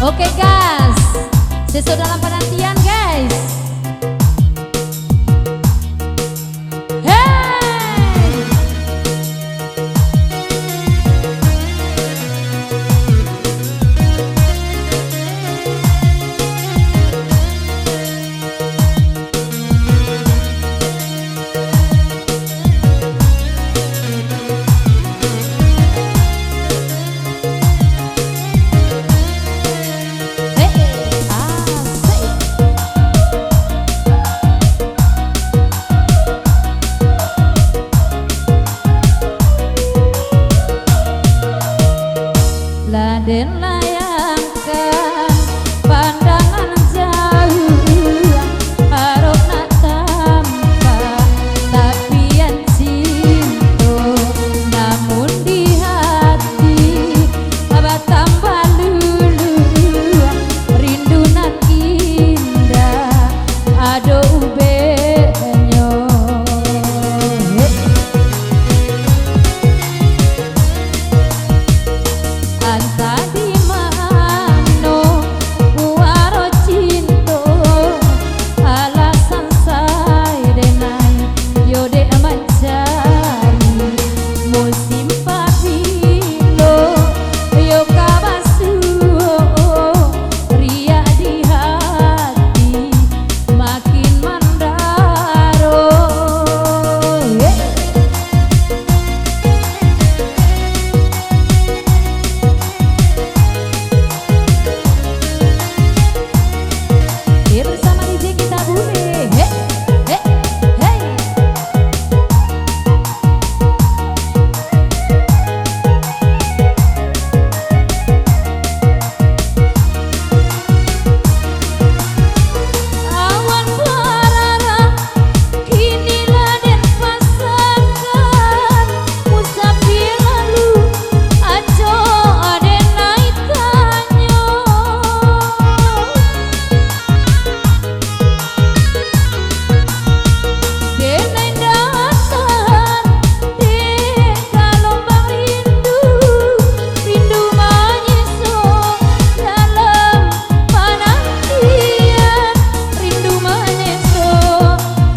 Oke guys, sesuai dalam penantian guys. Hey! Dan layangkan pandangan jauh, harap nak tampak tapi yang cinta, namun di hati abah tambah lulu, rindu nan indah ado ubenyo. Anta di mano waro cinto, alasan saya denai yode mencari musim pabilo yo kabasu ria di hati makin mandaro. Bersama DJ kita boleh. Hey, hey, hey. Awan parara kini laden pasangan, musafir lalu aco adenai tanyo. Denai datang di gelombang rindu, rindu menyiso dalam penantian, rindu menyiso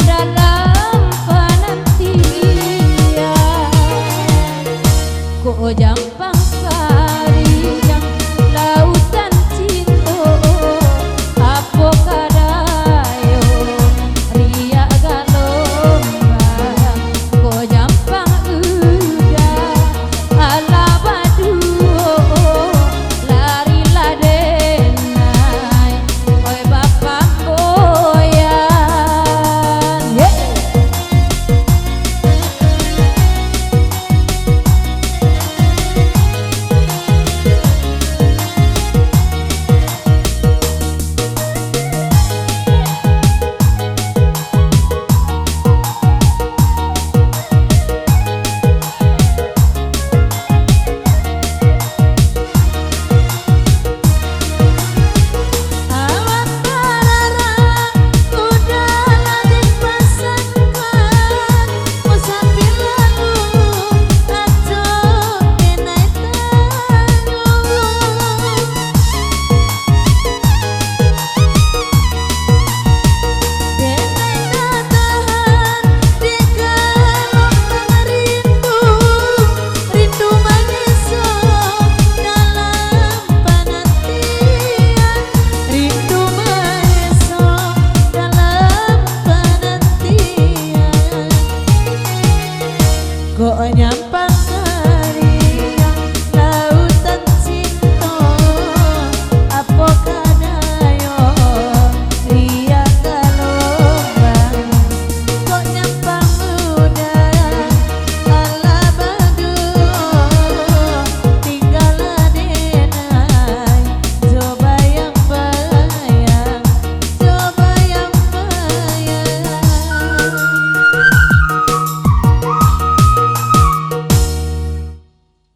dalam penantian. Kok jampang karijang lautan cinta, apa kadayo ria galombang. Kok jampang udah ala baduo, lari ladenai oi bapak boyan. Yeah. Awan parara udah laden pasangan, musafir lalu aco denai tanyo. Denai datahan di gelombang rindu, rindu menyiso dalam penantian, rindu menyiso dalam penantian. Kok nyampang